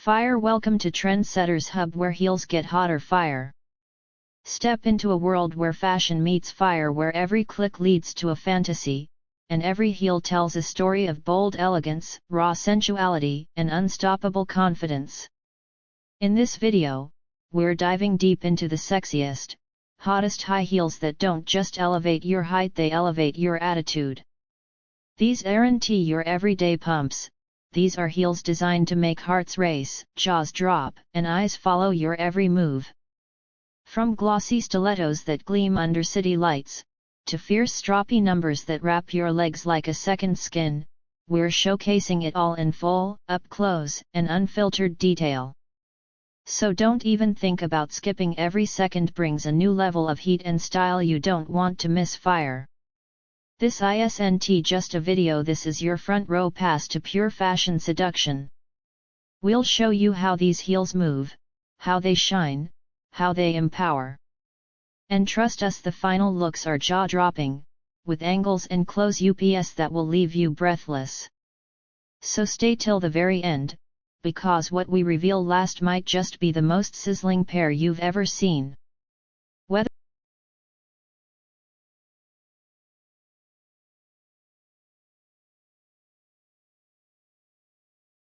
Fire. Welcome to Trendsetters Hub, where heels get hotter. Fire. Step into a world where fashion meets fire, where every click leads to a fantasy, and every heel tells a story of bold elegance, raw sensuality, and unstoppable confidence. In this video, we're diving deep into the sexiest, hottest high heels that don't just elevate your height, they elevate your attitude. These aren't your everyday pumps. These are heels designed to make hearts race, jaws drop, and eyes follow your every move. From glossy stilettos that gleam under city lights, to fierce stroppy numbers that wrap your legs like a second skin, we're showcasing it all in full, up-close, and unfiltered detail. So don't even think about skipping. Every second brings a new level of heat and style you don't want to miss. Fire. This isn't just a video, this is your front row pass to pure fashion seduction. We'll show you how these heels move, how they shine, how they empower. And trust us, the final looks are jaw-dropping, with angles and close-ups that will leave you breathless. So stay till the very end, because what we reveal last might just be the most sizzling pair you've ever seen.